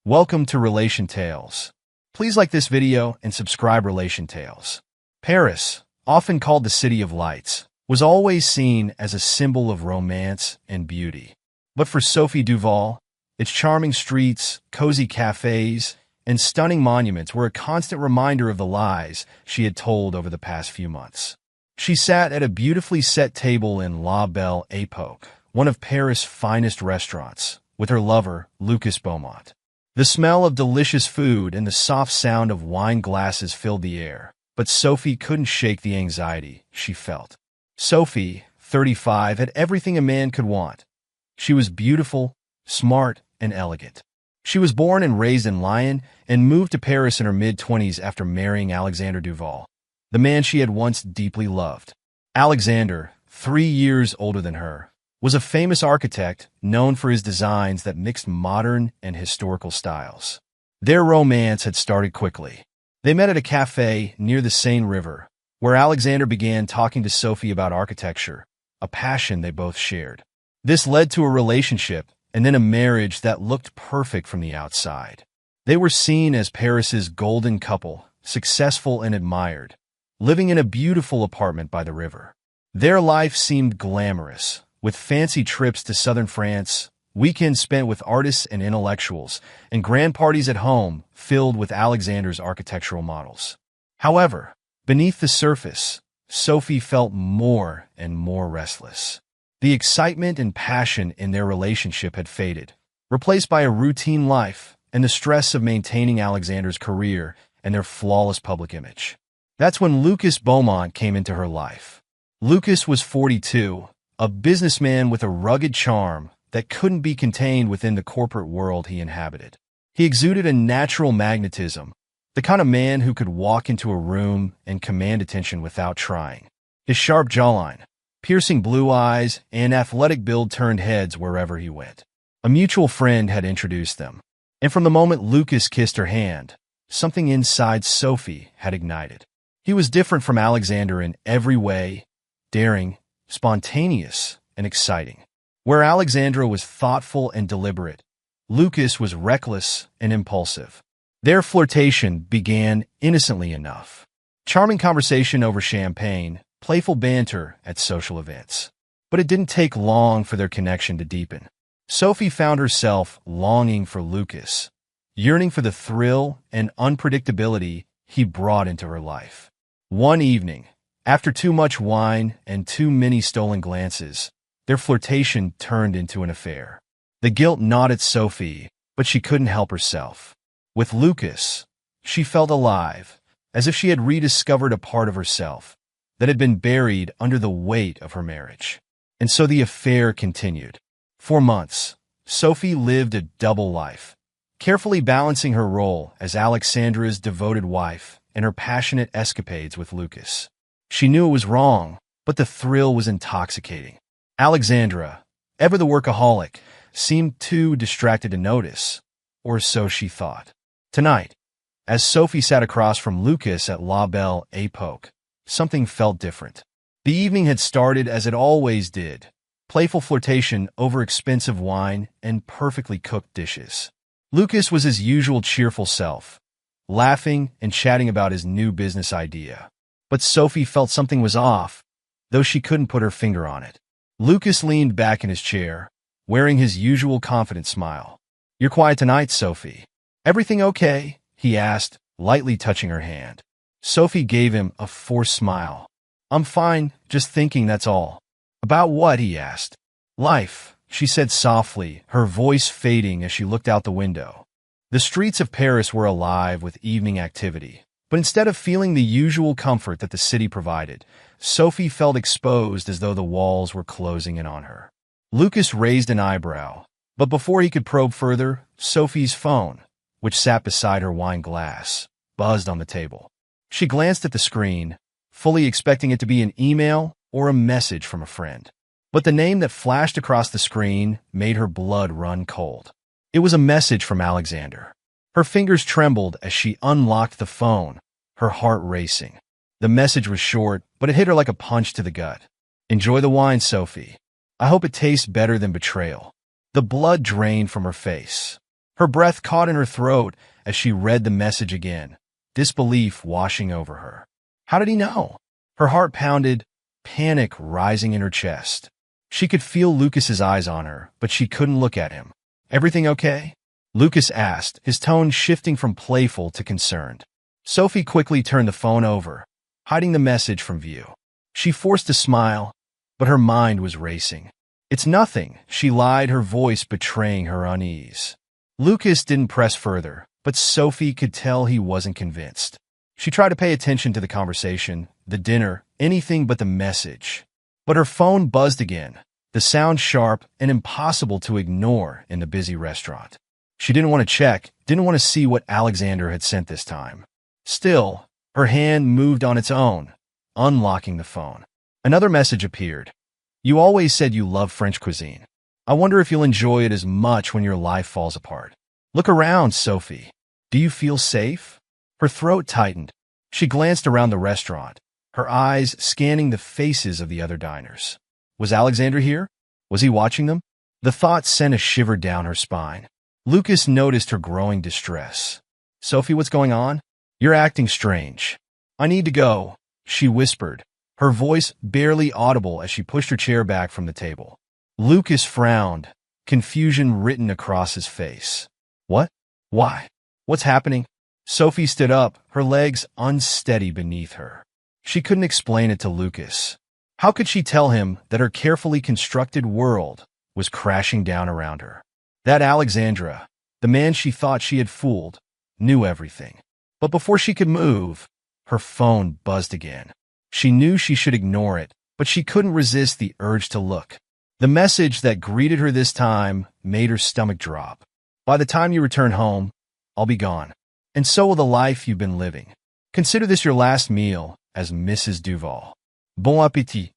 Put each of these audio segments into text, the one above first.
Welcome to Relation Tales. Please like this video and subscribe Relation Tales. Paris, often called the City of Lights, was always seen as a symbol of romance and beauty. But for Sophie Duval, its charming streets, cozy cafes, and stunning monuments were a constant reminder of the lies she had told over the past few months. She sat at a beautifully set table in La Belle Époque, one of Paris' finest restaurants, with her lover, Lucas Beaumont. The smell of delicious food and the soft sound of wine glasses filled the air, but Sophie couldn't shake the anxiety she felt. Sophie, 35, had everything a man could want. She was beautiful, smart, and elegant. She was born and raised in Lyon and moved to Paris in her mid-20s after marrying Alexander Duval, the man she had once deeply loved. Alexander, 3 years older than her, was a famous architect known for his designs that mixed modern and historical styles. Their romance had started quickly. They met at a cafe near the Seine River, where Alexander began talking to Sophie about architecture, a passion they both shared. This led to a relationship and then a marriage that looked perfect from the outside. They were seen as Paris's golden couple, successful and admired, living in a beautiful apartment by the river. Their life seemed glamorous, with fancy trips to southern France, weekends spent with artists and intellectuals, and grand parties at home filled with Alexander's architectural models. However, beneath the surface, Sophie felt more and more restless. The excitement and passion in their relationship had faded, replaced by a routine life and the stress of maintaining Alexander's career and their flawless public image. That's when Lucas Beaumont came into her life. Lucas was 42, a businessman with a rugged charm that couldn't be contained within the corporate world he inhabited. He exuded a natural magnetism, the kind of man who could walk into a room and command attention without trying. His sharp jawline, piercing blue eyes, and athletic build turned heads wherever he went. A mutual friend had introduced them, and from the moment Lucas kissed her hand, something inside Sophie had ignited. He was different from Alexander in every way, daring, spontaneous, and exciting. Where Alexandra was thoughtful and deliberate, Lucas was reckless and impulsive. Their flirtation began innocently enough. Charming conversation over champagne, playful banter at social events. But it didn't take long for their connection to deepen. Sophie found herself longing for Lucas, yearning for the thrill and unpredictability he brought into her life. One evening, after too much wine and too many stolen glances, their flirtation turned into an affair. The guilt gnawed at Sophie, but she couldn't help herself. With Lucas, she felt alive, as if she had rediscovered a part of herself that had been buried under the weight of her marriage. And so the affair continued. For months, Sophie lived a double life, carefully balancing her role as Alexandra's devoted wife and her passionate escapades with Lucas. She knew it was wrong, but the thrill was intoxicating. Alexandra, ever the workaholic, seemed too distracted to notice, or so she thought. Tonight, as Sophie sat across from Lucas at La Belle Époque, something felt different. The evening had started as it always did, playful flirtation over expensive wine and perfectly cooked dishes. Lucas was his usual cheerful self, laughing and chatting about his new business idea. But Sophie felt something was off, though she couldn't put her finger on it. Lucas leaned back in his chair, wearing his usual confident smile. "You're quiet tonight, Sophie. Everything okay?" he asked, lightly touching her hand. Sophie gave him a forced smile. "I'm fine, just thinking, that's all." "About what?" he asked. "Life," she said softly, her voice fading as she looked out the window. The streets of Paris were alive with evening activity. But instead of feeling the usual comfort that the city provided, Sophie felt exposed as though the walls were closing in on her. Lucas raised an eyebrow, but before he could probe further, Sophie's phone, which sat beside her wine glass, buzzed on the table. She glanced at the screen, fully expecting it to be an email or a message from a friend. But the name that flashed across the screen made her blood run cold. It was a message from Alexander. Her fingers trembled as she unlocked the phone, her heart racing. The message was short, but it hit her like a punch to the gut. "Enjoy the wine, Sophie. I hope it tastes better than betrayal." The blood drained from her face. Her breath caught in her throat as she read the message again, disbelief washing over her. How did he know? Her heart pounded, panic rising in her chest. She could feel Lucas's eyes on her, but she couldn't look at him. Everything okay? Lucas asked, his tone shifting from playful to concerned. Sophie quickly turned the phone over, hiding the message from view. She forced a smile, but her mind was racing. It's nothing, she lied, her voice betraying her unease. Lucas didn't press further, but Sophie could tell he wasn't convinced. She tried to pay attention to the conversation, the dinner, anything but the message. But her phone buzzed again, the sound sharp and impossible to ignore in the busy restaurant. She didn't want to check, didn't want to see what Alexander had sent this time. Still, her hand moved on its own, unlocking the phone. Another message appeared. You always said you love French cuisine. I wonder if you'll enjoy it as much when your life falls apart. Look around, Sophie. Do you feel safe? Her throat tightened. She glanced around the restaurant, her eyes scanning the faces of the other diners. Was Alexander here? Was he watching them? The thought sent a shiver down her spine. Lucas noticed her growing distress. Sophie, what's going on? You're acting strange. I need to go, she whispered, her voice barely audible as she pushed her chair back from the table. Lucas frowned, confusion written across his face. What? Why? What's happening? Sophie stood up, her legs unsteady beneath her. She couldn't explain it to Lucas. How could she tell him that her carefully constructed world was crashing down around her? That Alexandra, the man she thought she had fooled, knew everything. But before she could move, her phone buzzed again. She knew she should ignore it, but she couldn't resist the urge to look. The message that greeted her this time made her stomach drop. By the time you return home, I'll be gone. And so will the life you've been living. Consider this your last meal as Mrs. Duval. Bon appétit.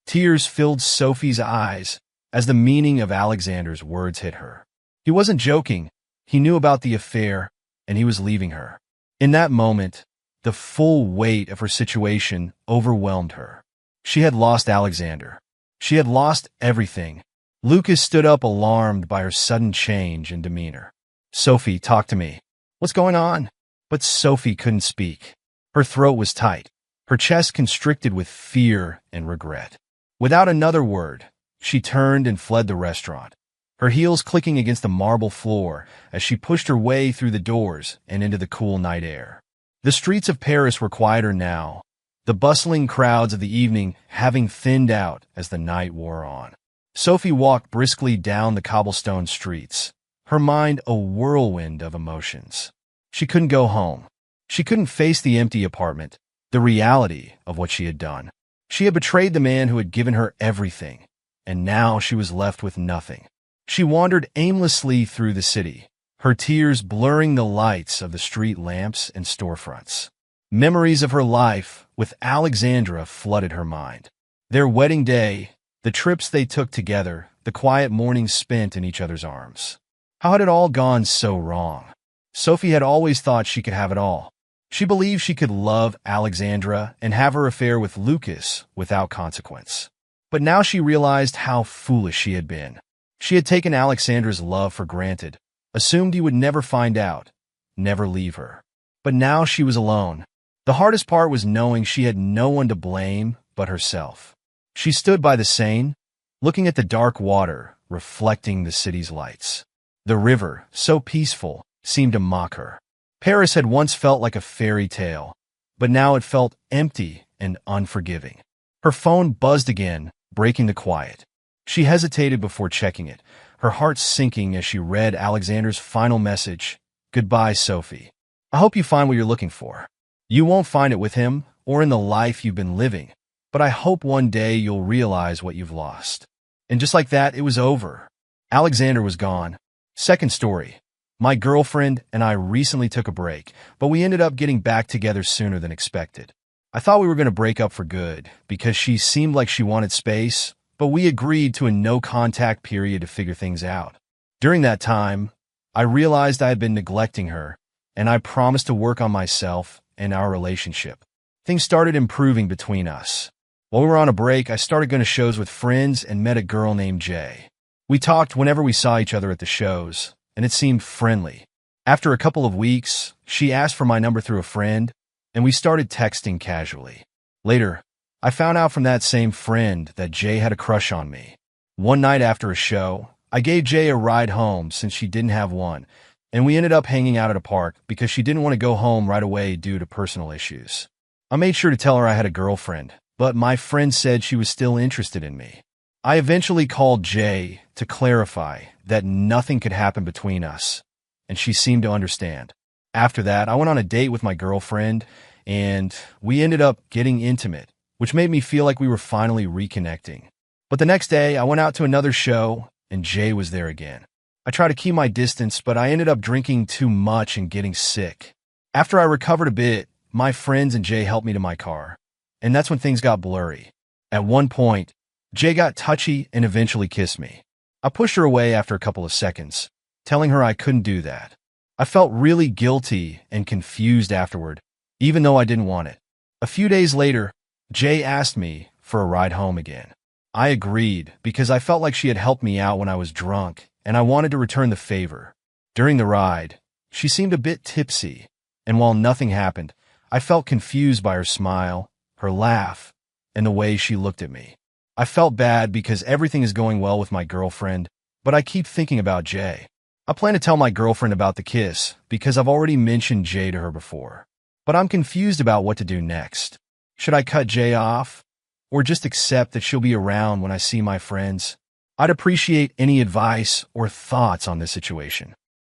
Tears filled Sophie's eyes as the meaning of Alexander's words hit her. He wasn't joking. He knew about the affair, and he was leaving her. In that moment, the full weight of her situation overwhelmed her. She had lost Alexander. She had lost everything. Lucas stood up, alarmed by her sudden change in demeanor. Sophie, talk to me. What's going on? But Sophie couldn't speak. Her throat was tight, her chest constricted with fear and regret. Without another word, she turned and fled the restaurant, her heels clicking against the marble floor as she pushed her way through the doors and into the cool night air. The streets of Paris were quieter now, the bustling crowds of the evening having thinned out as the night wore on. Sophie walked briskly down the cobblestone streets, her mind a whirlwind of emotions. She couldn't go home. She couldn't face the empty apartment, the reality of what she had done. She had betrayed the man who had given her everything, and now she was left with nothing. She wandered aimlessly through the city, her tears blurring the lights of the street lamps and storefronts. Memories of her life with Alexandra flooded her mind. Their wedding day, the trips they took together, the quiet mornings spent in each other's arms. How had it all gone so wrong? Sophie had always thought she could have it all. She believed she could love Alexandra and have her affair with Lucas without consequence. But now she realized how foolish she had been. She had taken Alexandra's love for granted, assumed he would never find out, never leave her. But now she was alone. The hardest part was knowing she had no one to blame but herself. She stood by the Seine, looking at the dark water reflecting the city's lights. The river, so peaceful, seemed to mock her. Paris had once felt like a fairy tale, but now it felt empty and unforgiving. Her phone buzzed again, breaking the quiet. She hesitated before checking it, her heart sinking as she read Alexander's final message, "Goodbye, Sophie. I hope you find what you're looking for. You won't find it with him or in the life you've been living, but I hope one day you'll realize what you've lost." And just like that, it was over. Alexander was gone. Second story. My girlfriend and I recently took a break, but we ended up getting back together sooner than expected. I thought we were going to break up for good because she seemed like she wanted space, but we agreed to a no-contact period to figure things out. During that time, I realized I had been neglecting her, and I promised to work on myself and our relationship. Things started improving between us. While we were on a break, I started going to shows with friends and met a girl named Jay. We talked whenever we saw each other at the shows, and it seemed friendly. After a couple of weeks, she asked for my number through a friend, and we started texting casually. Later, I found out from that same friend that Jay had a crush on me. One night after a show, I gave Jay a ride home since she didn't have one, and we ended up hanging out at a park because she didn't want to go home right away due to personal issues. I made sure to tell her I had a girlfriend, but my friend said she was still interested in me. I eventually called Jay to clarify that nothing could happen between us, and she seemed to understand. After that, I went on a date with my girlfriend, and we ended up getting intimate, which made me feel like we were finally reconnecting. But the next day, I went out to another show, and Jay was there again. I tried to keep my distance, but I ended up drinking too much and getting sick. After I recovered a bit, my friends and Jay helped me to my car, and that's when things got blurry. At one point, Jay got touchy and eventually kissed me. I pushed her away after a couple of seconds, telling her I couldn't do that. I felt really guilty and confused afterward, even though I didn't want it. A few days later, Jay asked me for a ride home again. I agreed because I felt like she had helped me out when I was drunk, and I wanted to return the favor. During the ride, she seemed a bit tipsy, and while nothing happened, I felt confused by her smile, her laugh, and the way she looked at me. I felt bad because everything is going well with my girlfriend, but I keep thinking about Jay. I plan to tell my girlfriend about the kiss because I've already mentioned Jay to her before. But I'm confused about what to do next. Should I cut Jay off? Or just accept that she'll be around when I see my friends? I'd appreciate any advice or thoughts on this situation.